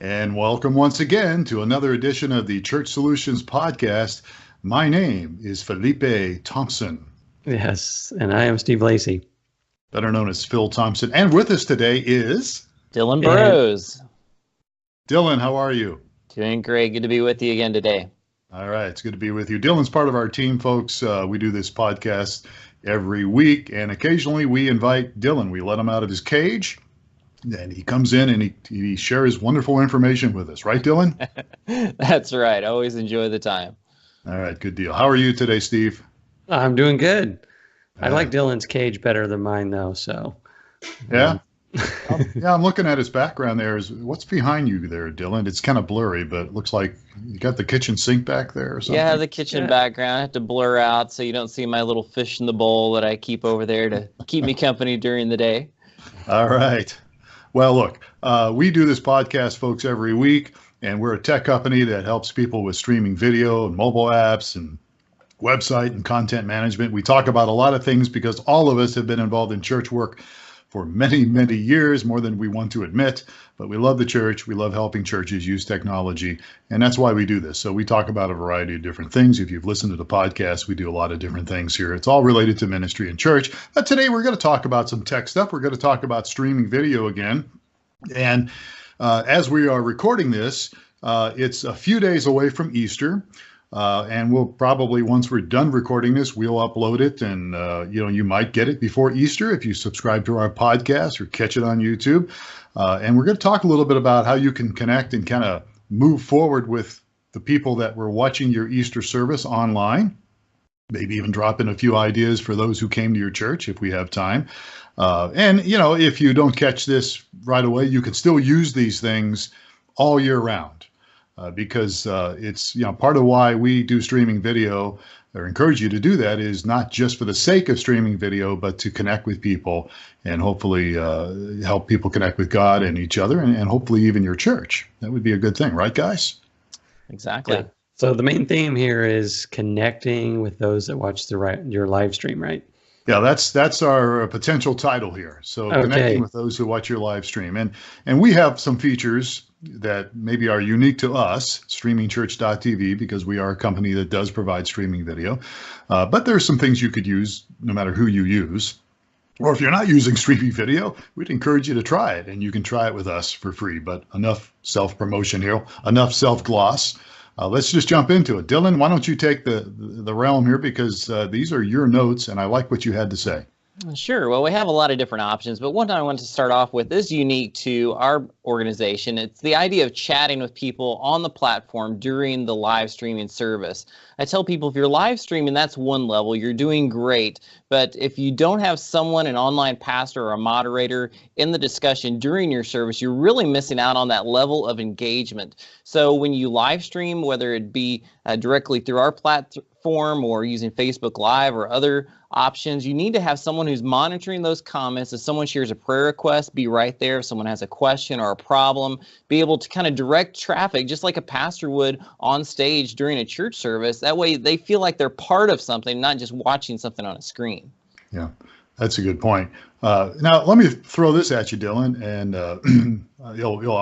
And welcome once again to another edition of the Church Solutions Podcast. My name is Felipe Thompson. Yes, and I am Steve Lacy. Better known as Phil Thompson. And with us today is... Dillon Burroughs. Dillon, how are you? Doing great. Good to be with you again today. All right, it's good to be with you. Dillon's part of our team, folks. We do this podcast every week, and occasionally we invite Dillon. We let him out of his cage, and he comes in and he shares wonderful information with us. Right, Dillon? That's right. I always enjoy the time. All right, good deal. How are you today, Steve? I'm doing good. I like Dillon's cage better than mine, though. So, yeah, I'm looking at his background there. What's behind you there, Dillon? It's kind of blurry, but it looks like you got the kitchen sink back there or something. Yeah, the kitchen background. I have to blur out so you don't see my little fish in the bowl that I keep over there to keep me company during the day. All right. Well, look, we do this podcast, folks, every week, and we're a tech company that helps people with streaming video and mobile apps and website and content management. We talk about a lot of things because all of us have been involved in church work for many, many years, more than we want to admit. But we love the church. We love helping churches use technology, and that's why we do this. So we talk about a variety of different things. If you've listened to the podcast, we do a lot of different things here. It's all related to ministry and church. But today we're going to talk about some tech stuff. We're going to talk about streaming video again. And as we are recording this, it's a few days away from Easter. And we'll probably, once we're done recording this, we'll upload it, and you might get it before Easter if you subscribe to our podcast or catch it on YouTube. And we're going to talk a little bit about how you can connect and kind of move forward with the people that were watching your Easter service online. Maybe even drop in a few ideas for those who came to your church if we have time. And if you don't catch this right away, you can still use these things all year round. Because it's part of why we do streaming video, or encourage you to do that, is not just for the sake of streaming video, but to connect with people and hopefully help people connect with God and each other, and hopefully even your church. That would be a good thing, right, guys? Exactly. Yeah. So the main theme here is connecting with those that watch your live stream, right? Yeah, that's our potential title here. So connecting with those who watch your live stream. And we have some features that maybe are unique to us, streamingchurch.tv, because we are a company that does provide streaming video. But there's some things you could use no matter who you use. Or if you're not using streaming video, we'd encourage you to try it. And you can try it with us for free. But enough self-promotion here, enough self-gloss. Let's just jump into it. Dillon, why don't you take the realm here, because these are your notes, and I like what you had to say. Sure. Well, we have a lot of different options, but one I want to start off with is unique to our organization. It's the idea of chatting with people on the platform during the live streaming service. I tell people, if you're live streaming, that's one level. You're doing great. But if you don't have someone, an online pastor or a moderator, in the discussion during your service, you're really missing out on that level of engagement. So when you live stream, whether it be directly through our platform or using Facebook Live or other options, you need to have someone who's monitoring those comments. If someone shares a prayer request, be right there. If someone has a question or a problem, be able to kind of direct traffic just like a pastor would on stage during a church service. That way they feel like they're part of something, not just watching something on a screen. Yeah, that's a good point. Now, let me throw this at you, Dillon, and I'll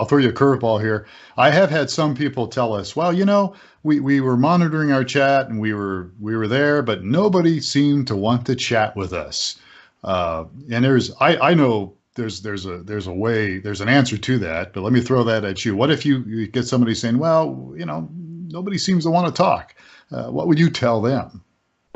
throw you a curveball here. I have had some people tell us, well, we were monitoring our chat and we were there, but nobody seemed to want to chat with us. And I know there's an answer to that, but let me throw that at you. What if you get somebody saying, well, nobody seems to want to talk? What would you tell them?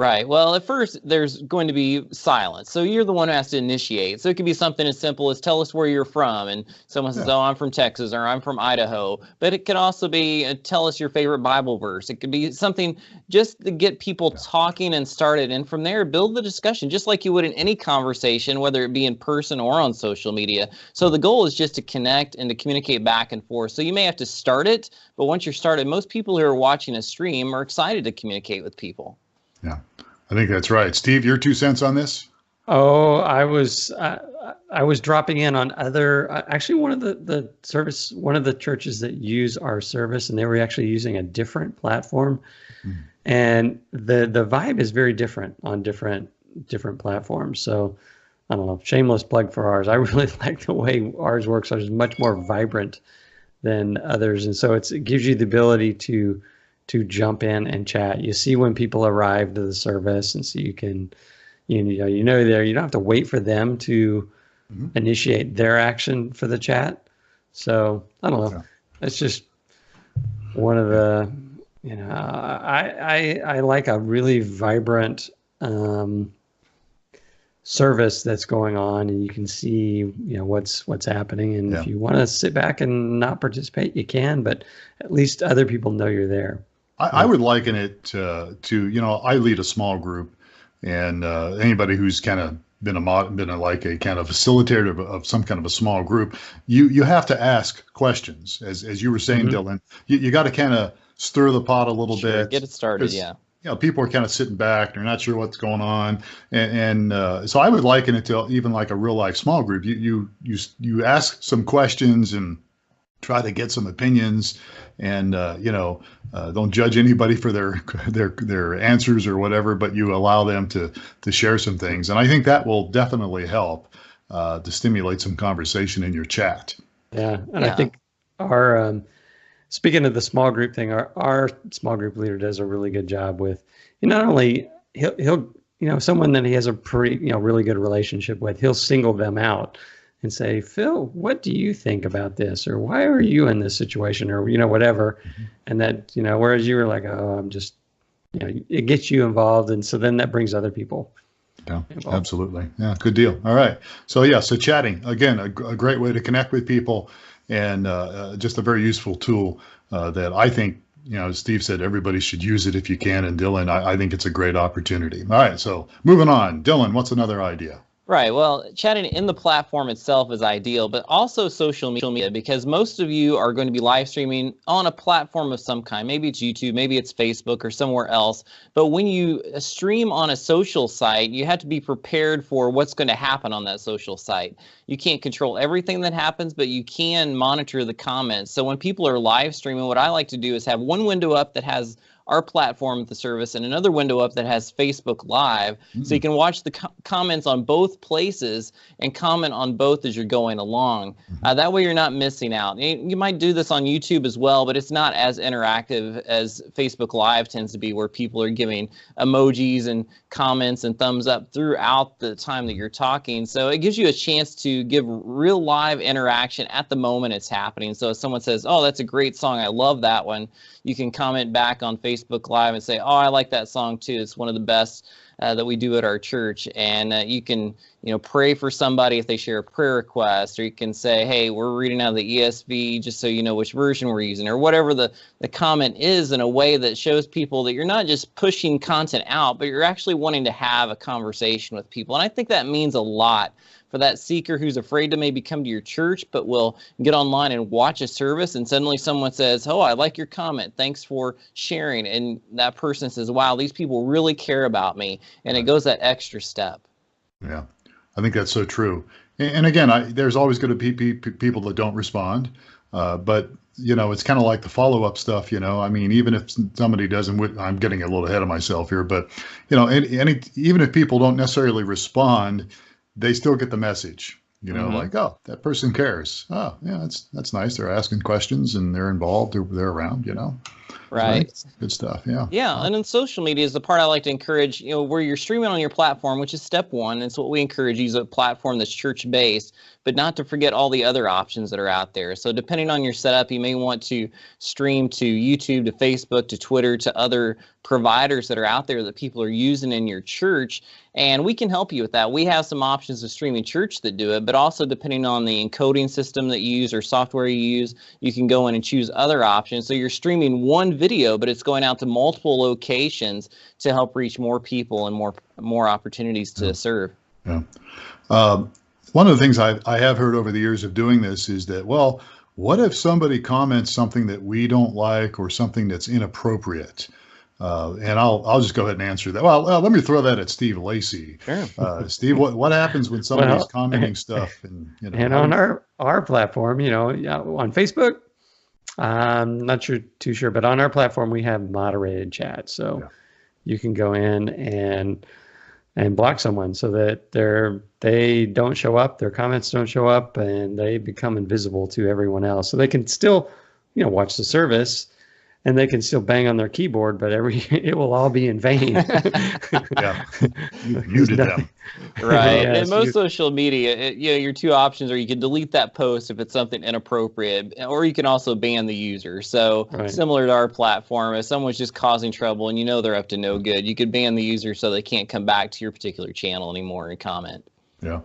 Right. Well, at first, there's going to be silence. So you're the one who has to initiate. So it could be something as simple as tell us where you're from. And someone says, oh, I'm from Texas or I'm from Idaho. But it could also be tell us your favorite Bible verse. It could be something just to get people talking and started. And from there, build the discussion just like you would in any conversation, whether it be in person or on social media. So the goal is just to connect and to communicate back and forth. So you may have to start it. But once you're started, most people who are watching a stream are excited to communicate with people. Yeah, I think that's right. Steve, your 2 cents on this? Oh, I was dropping in on actually one of the churches that use our service, and they were actually using a different platform. Mm-hmm. And the vibe is very different on different platforms. So I don't know, shameless plug for ours. I really like the way ours works. It's much more vibrant than others. And so it gives you the ability to jump in and chat. You see when people arrive to the service, and so you can, there, you don't have to wait for them to initiate their action for the chat. So I don't know. It's just one of the, I like a really vibrant service that's going on, and you can see, what's happening. And if you want to sit back and not participate, you can, but at least other people know you're there. I would liken it to, I lead a small group, and anybody who's kind of been a kind of facilitator of some kind of a small group, you have to ask questions, as you were saying, Dillon. You got to kind of stir the pot a little bit, get it started. Yeah. People are kind of sitting back, they're not sure what's going on, and so I would liken it to even like a real life small group. You ask some questions and try to get some opinions, and don't judge anybody for their answers or whatever, but you allow them to share some things, and I think that will definitely help to stimulate some conversation in your chat. Yeah, and I think our speaking of the small group thing, our small group leader does a really good job with, not only he'll someone that he has a pretty really good relationship with, he'll single them out and say, Phil, what do you think about this? Or why are you in this situation? Or, whatever. And that, whereas you were like, oh, I'm just, it gets you involved. And so then that brings other people. Yeah, involved. Absolutely. Yeah, good deal. All right. So chatting, again, a great way to connect with people, and just a very useful tool that I think, as Steve said, everybody should use it if you can. And Dillon, I think it's a great opportunity. All right. So moving on, Dillon, what's another idea? Right. Well, chatting in the platform itself is ideal, but also social media, because most of you are going to be live streaming on a platform of some kind. Maybe it's YouTube, maybe it's Facebook or somewhere else. But when you stream on a social site, you have to be prepared for what's going to happen on that social site. You can't control everything that happens, but you can monitor the comments. So when people are live streaming, what I like to do is have one window up that has our platform, the service, and another window up that has Facebook Live. So you can watch the comments on both places and comment on both as you're going along. That way you're not missing out. You might do this on YouTube as well, but it's not as interactive as Facebook Live tends to be, where people are giving emojis and comments and thumbs up throughout the time that you're talking. So it gives you a chance to give real live interaction at the moment it's happening. So if someone says, oh, that's a great song, I love that one, you can comment back on Facebook Live and say, oh, I like that song too. It's one of the best that we do at our church. And you can, pray for somebody if they share a prayer request, or you can say, hey, we're reading out of the ESV, just so you know which version we're using, or whatever the comment is, in a way that shows people that you're not just pushing content out, but you're actually wanting to have a conversation with people. And I think that means a lot for that seeker who's afraid to maybe come to your church, but will get online and watch a service, and suddenly someone says, oh, I like your comment, thanks for sharing. And that person says, wow, these people really care about me. And it goes that extra step. Yeah, I think that's so true. And again, there's always going to be people that don't respond. But, it's kind of like the follow-up stuff, I mean, even if somebody doesn't, I'm getting a little ahead of myself here, but, even if people don't necessarily respond, they still get the message, like, oh, that person cares. Oh, yeah, that's nice. They're asking questions and they're involved. They're around, Right. Good stuff. Yeah. Yeah. And then social media is the part I like to encourage, where you're streaming on your platform, which is step one. It's what we encourage. Use a platform that's church based, but not to forget all the other options that are out there. So depending on your setup, you may want to stream to YouTube, to Facebook, to Twitter, to other providers that are out there that people are using in your church. And we can help you with that. We have some options of streaming church that do it, but also depending on the encoding system that you use or software you use, you can go in and choose other options. So you're streaming one video, but it's going out to multiple locations to help reach more people and more opportunities to serve. Yeah. One of the things I have heard over the years of doing this is that, well, what if somebody comments something that we don't like, or something that's inappropriate? And I'll just go ahead and answer that. Well, let me throw that at Steve Lacy. Sure. Steve, what happens when somebody's commenting stuff? And on our platform, on Facebook, I'm not too sure, but on our platform we have moderated chat, so you can go in and block someone so that they don't show up, their comments don't show up, and they become invisible to everyone else. So they can still, watch the service, and they can still bang on their keyboard, but it will all be in vain. Yeah, you muted them. Right. Yes, and most social media, your two options are you can delete that post if it's something inappropriate, or you can also ban the user. So similar to our platform, if someone's just causing trouble and they're up to no good, you could ban the user so they can't come back to your particular channel anymore and comment. Yeah.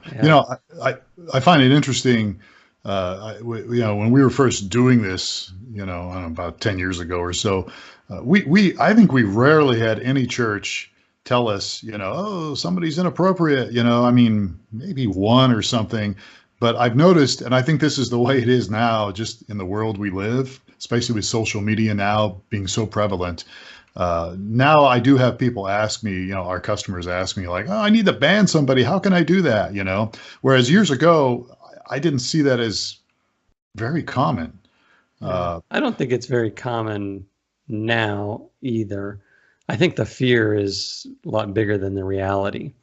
I find it interesting. When we were first doing this, about 10 years ago or so, I think we rarely had any church tell us, oh, somebody's inappropriate, maybe one or something. But I've noticed, and I think this is the way it is now, just in the world we live, especially with social media now being so prevalent. Now I do have people ask me, our customers ask me like, oh, I need to ban somebody. How can I do that? Whereas years ago, I didn't see that as very common. I don't think it's very common now either. I think the fear is a lot bigger than the reality.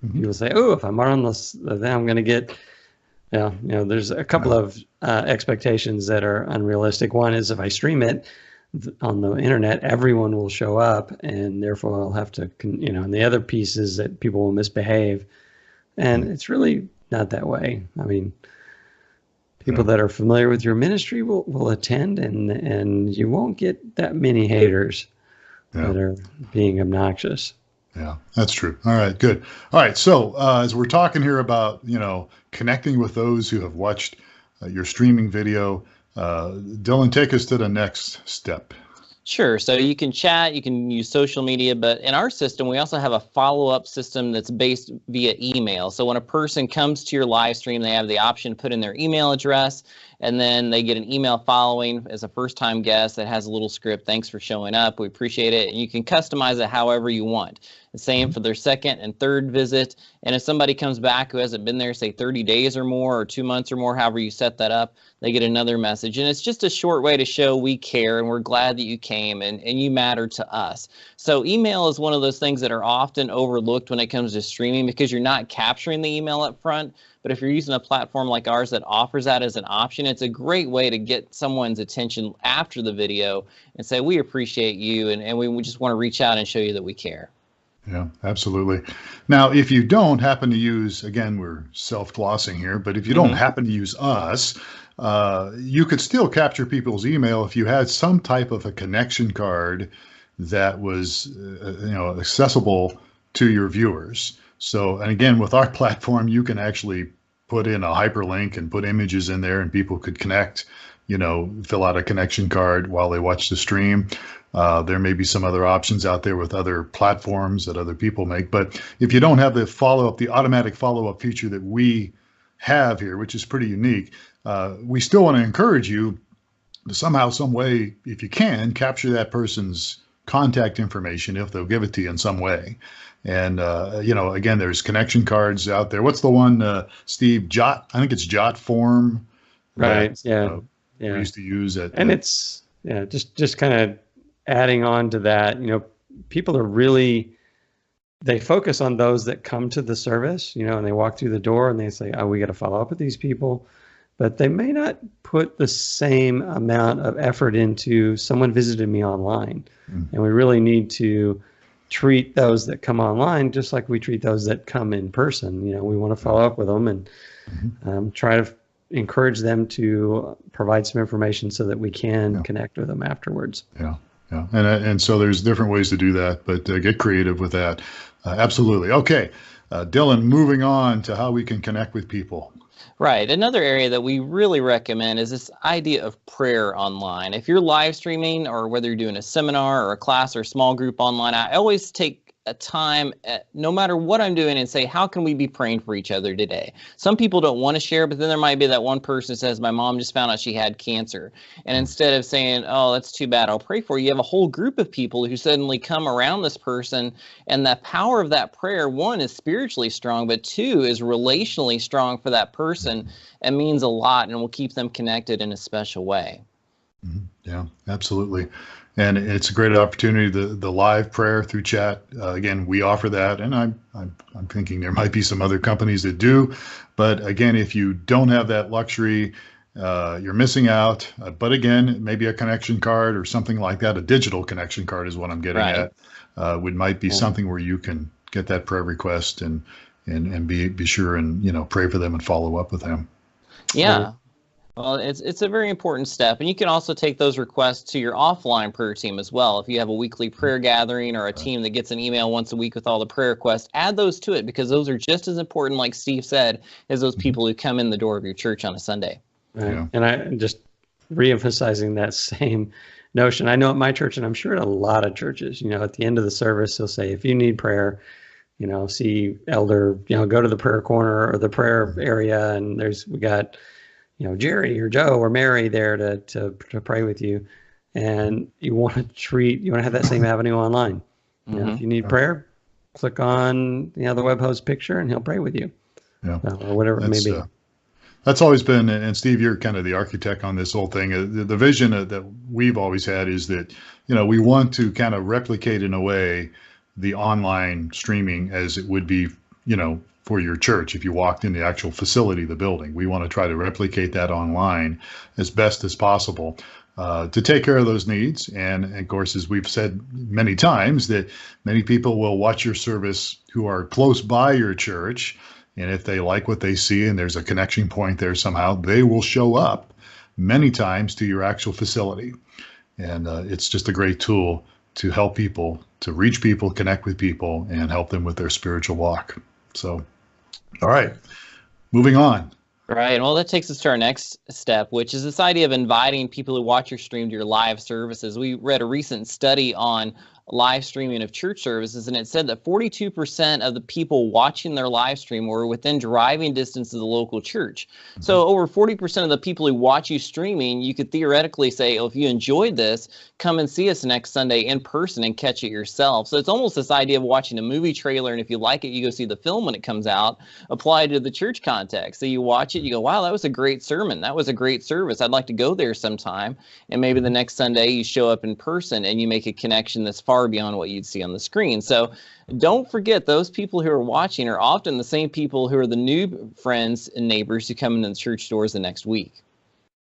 Mm-hmm. People say, oh, if I'm on this, then I'm going to get, there's a couple of expectations that are unrealistic. One is if I stream it on the internet, everyone will show up, and therefore I'll have to, and the other piece is that people will misbehave. And it's really not that way. I mean, people that are familiar with your ministry will attend, and you won't get that many haters that are being obnoxious. Yeah, that's true. All right, good. All right, so as we're talking here about, connecting with those who have watched your streaming video, Dillon, take us to the next step. Sure. So you can chat, you can use social media, but in our system, we also have a follow-up system that's based via email. So when a person comes to your live stream, they have the option to put in their email address, and then they get an email following as a first-time guest that has a little script. Thanks for showing up. We appreciate it. And you can customize it however you want. The same for their second and third visit. And if somebody comes back who hasn't been there, say 30 days or more, or 2 months or more, however you set that up, they get another message. And it's just a short way to show we care and we're glad that you came and you matter to us. So email is one of those things that are often overlooked when it comes to streaming because you're not capturing the email up front. But if you're using a platform like ours that offers that as an option, it's a great way to get someone's attention after the video and say, we appreciate you, and we just want to reach out and show you that we care. Yeah, absolutely. Now, if you don't happen to use, again, we're self-glossing here, but if you don't happen to use us, you could still capture people's email if you had some type of a connection card that was, accessible to your viewers. So, and again, with our platform, you can actually put in a hyperlink and put images in there, and people could connect, fill out a connection card while they watch the stream. There may be some other options out there with other platforms that other people make. But if you don't have the follow-up, the automatic follow-up feature that we have here, which is pretty unique, we still want to encourage you to somehow, some way, if you can, capture that person's contact information if they'll give it to you in some way. And, again, there's connection cards out there. What's the one, Steve? Jot? I think it's Jot Form. Right. That, we used to use it. And it's, just kind of adding on to that, people are really, they focus on those that come to the service, and they walk through the door and they say, oh, we got to follow up with these people. But they may not put the same amount of effort into someone visited me online. And we really need to treat those that come online just like we treat those that come in person. We want to follow up with them and try to encourage them to provide some information so that we can connect with them afterwards. Yeah. And so there's different ways to do that, but get creative with that. Absolutely. Okay. Dillon, moving on to how we can connect with people. Right. Another area that we really recommend is this idea of prayer online. If you're live streaming or whether you're doing a seminar or a class or a small group online, I always take a time, no matter what I'm doing, and say, how can we be praying for each other today? Some people don't want to share, but then there might be that one person who says, my mom just found out she had cancer. And instead of saying, oh, that's too bad, I'll pray for you, you have a whole group of people who suddenly come around this person. And the power of that prayer, one, is spiritually strong, but two, is relationally strong for that person and means a lot and will keep them connected in a special way. Yeah, absolutely. And it's a great opportunity, the live prayer through chat. Again, we offer that, and I'm thinking there might be some other companies that do, but again, if you don't have that luxury, you're missing out. But again, maybe a connection card or something like that, a digital connection card is what I'm getting Right. at. Might be Yeah. something where you can get that prayer request and be sure and pray for them and follow up with them. Yeah. Well, it's a very important step, and you can also take those requests to your offline prayer team as well. If you have a weekly prayer gathering or a team that gets an email once a week with all the prayer requests, add those to it, because those are just as important, like Steve said, as those people who come in the door of your church on a Sunday. Right. Yeah. And I just reemphasizing that same notion. I know at my church, and I'm sure at a lot of churches, at the end of the service, they'll say, if you need prayer, see elder, go to the prayer corner or the prayer area, and we got Jerry or Joe or Mary there to pray with you. And you want to have that same avenue online. If you need prayer, click on the web host picture and he'll pray with you. Yeah. Or whatever it may be. That's always been, and Steve, you're kind of the architect on this whole thing. The vision that we've always had is that, we want to kind of replicate in a way the online streaming as it would be, for your church. If you walked in the actual facility, the building, we want to try to replicate that online as best as possible to take care of those needs. And of course, as we've said many times, that many people will watch your service who are close by your church. And if they like what they see and there's a connection point there somehow, they will show up many times to your actual facility. And it's just a great tool to help people, to reach people, connect with people, and help them with their spiritual walk. So, all right, moving on. Right. Well, that takes us to our next step, which is this idea of inviting people who watch your stream to your live services. We read a recent study on live streaming of church services, and it said that 42% of the people watching their live stream were within driving distance of the local church. So over 40% of the people who watch you streaming, you could theoretically say, oh, if you enjoyed this, come and see us next Sunday in person and catch it yourself. So it's almost this idea of watching a movie trailer, and if you like it, you go see the film when it comes out, applied to the church context. So you watch it, you go, wow, that was a great sermon. That was a great service. I'd like to go there sometime. And maybe the next Sunday you show up in person and you make a connection that's far beyond what you'd see on the screen. So don't forget, those people who are watching are often the same people who are the new friends and neighbors who come into the church doors the next week.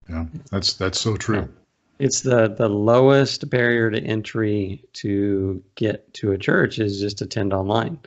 Yeah, that's so true. It's the lowest barrier to entry to get to a church is just attend online.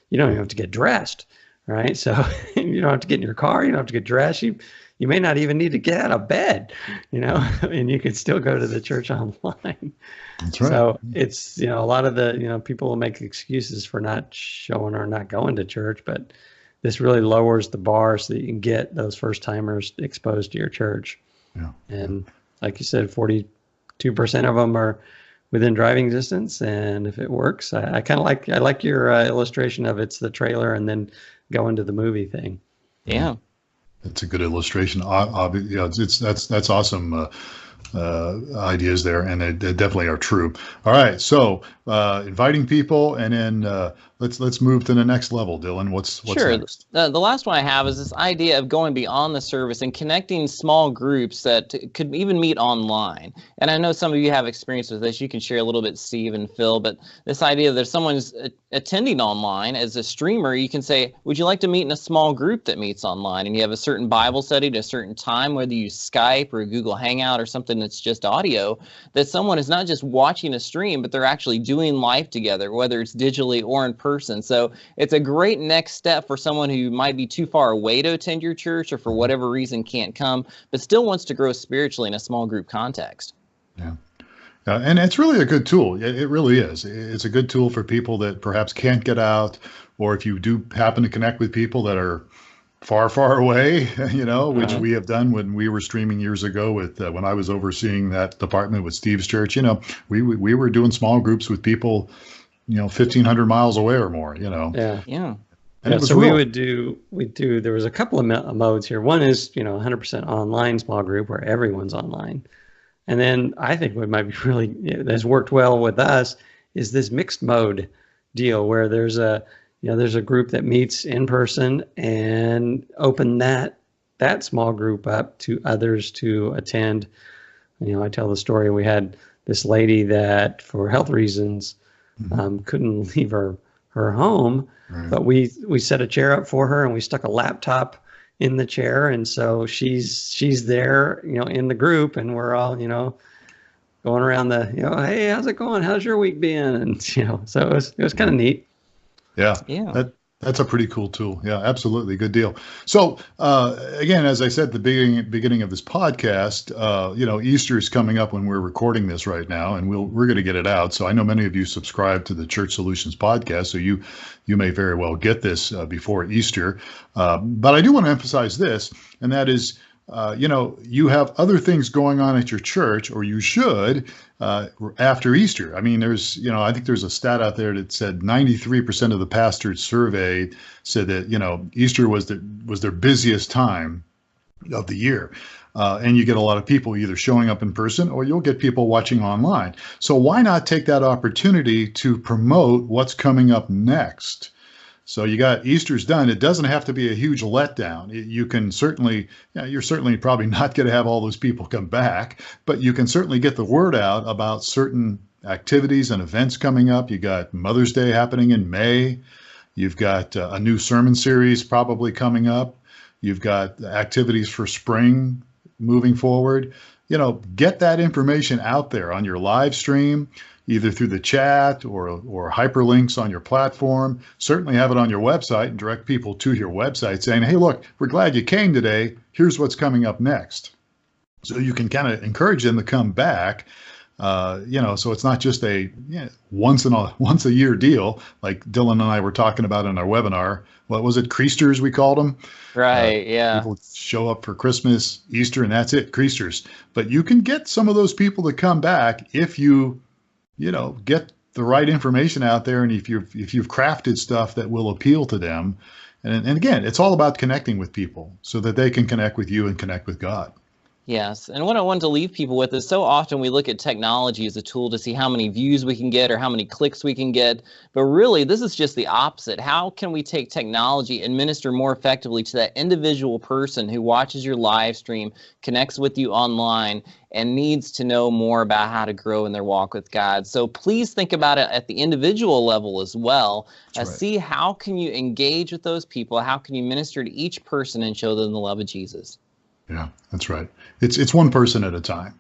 You don't even have to get dressed, right? So you don't have to get in your car. You don't have to get dressed. You may not even need to get out of bed, and you can still go to the church online. That's right. So it's, a lot of the, people will make excuses for not showing or not going to church, but this really lowers the bar so that you can get those first timers exposed to your church. Yeah. And like you said, 42% of them are within driving distance. And if it works, I like your illustration of it's the trailer and then go into the movie thing. Yeah. That's a good illustration. That's awesome ideas there, and they definitely are true. All right, so inviting people, and then let's move to the next level. Dillon, what's sure. Next? The last one I have is this idea of going beyond the service and connecting small groups that could even meet online. And I know some of you have experience with this. You can share a little bit, Steve and Phil, but this idea that if someone's attending online as a streamer, you can say, would you like to meet in a small group that meets online? And you have a certain Bible study to a certain time, whether you use Skype or Google Hangout or something that's just audio, that someone is not just watching a stream, but they're actually doing life together, whether it's digitally or in person. So it's a great next step for someone who might be too far away to attend your church or for whatever reason can't come, but still wants to grow spiritually in a small group context. Yeah. And it's really a good tool. It really is. It's a good tool for people that perhaps can't get out, or if you do happen to connect with people that are far, far away, which we have done when we were streaming years ago with when I was overseeing that department with Steve's church. We were doing small groups with people, 1,500 miles away or more. Yeah. Yeah. And it was so real. we do. There was a couple of modes here. One is 100% online small group where everyone's online. And then I think what might be really that's worked well with us is this mixed mode deal where there's a group that meets in person and open that small group up to others to attend I tell the story. We had this lady that, for health reasons, couldn't leave her home, Right. but we set a chair up for her, and we stuck a laptop in the chair, and so she's there, in the group, and we're all, going around hey, how's it going? How's your week been? And so it was kind of neat. Yeah. Yeah. That's a pretty cool tool. Yeah, absolutely. Good deal. So again, as I said at the beginning of this podcast, Easter is coming up when we're recording this right now, and we're going to get it out. So I know many of you subscribe to the Church Solutions podcast, so you may very well get this before Easter. But I do want to emphasize this, and that is, you have other things going on at your church, or you should, after Easter. I mean, I think there's a stat out there that said 93% of the pastors surveyed said that, Easter was their busiest time of the year. And you get a lot of people either showing up in person, or you'll get people watching online. So why not take that opportunity to promote what's coming up next? So you got Easter's done. It doesn't have to be a huge letdown. You can certainly, you're certainly probably not going to have all those people come back, but you can certainly get the word out about certain activities and events coming up. You got Mother's Day happening in May. You've got a new sermon series probably coming up. You've got activities for spring moving forward. Get that information out there on your live stream, either through the chat or hyperlinks on your platform. Certainly have it on your website and direct people to your website saying, hey, look, we're glad you came today. Here's what's coming up next. So you can kind of encourage them to come back. So it's not just a once a year deal like Dillon and I were talking about in our webinar. What was it? Creasters, we called them. Right. Yeah. People show up for Christmas, Easter, and that's it. Creasters. But you can get some of those people to come back if you get the right information out there, and if you've crafted stuff that will appeal to them. And again, it's all about connecting with people so that they can connect with you and connect with God. Yes. And what I want to leave people with is, so often we look at technology as a tool to see how many views we can get or how many clicks we can get. But really, this is just the opposite. How can we take technology and minister more effectively to that individual person who watches your live stream, connects with you online, and needs to know more about how to grow in their walk with God? So please think about it at the individual level as well. Right. See how can you engage with those people? How can you minister to each person and show them the love of Jesus? Yeah, that's right. It's one person at a time.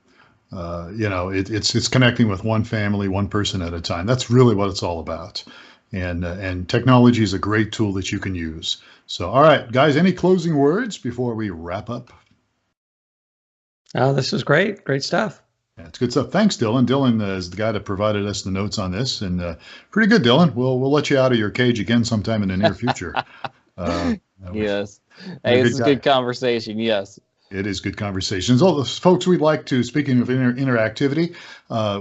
It's connecting with one family, one person at a time. That's really what it's all about. And technology is a great tool that you can use. So, all right, guys, any closing words before we wrap up? Oh, this was great. Great stuff. Yeah, it's good stuff. Thanks, Dillon. Dillon is the guy that provided us the notes on this, and pretty good, Dillon. We'll let you out of your cage again sometime in the near future. Yes. Hey, this is a good conversation. Yes. It is good conversations. All those folks we'd like to, speaking of interactivity,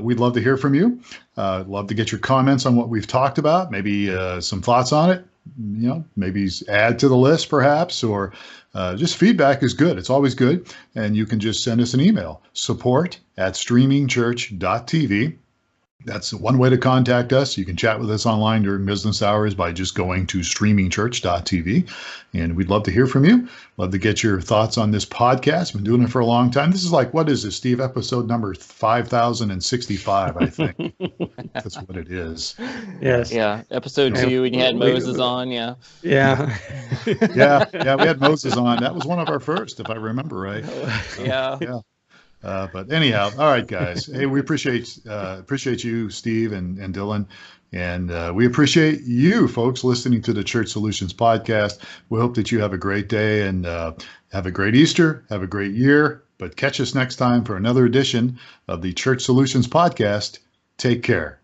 we'd love to hear from you. Love to get your comments on what we've talked about, maybe some thoughts on it, maybe add to the list perhaps, or just feedback is good. It's always good. And you can just send us an email, support@streamingchurch.tv. That's one way to contact us. You can chat with us online during business hours by just going to streamingchurch.tv. And we'd love to hear from you. Love to get your thoughts on this podcast. Been doing it for a long time. This is like, what is this, Steve? Episode number 5065, I think. That's what it is. Yes. Yeah. Episode 2, when you had Moses on. Yeah. Yeah. Yeah. We had Moses on. That was one of our first, if I remember right. Yeah. Yeah. But anyhow, all right, guys. Hey, we appreciate you, Steve and Dillon, and we appreciate you, folks, listening to the Church Solutions podcast. We hope that you have a great day and have a great Easter, have a great year. But catch us next time for another edition of the Church Solutions podcast. Take care.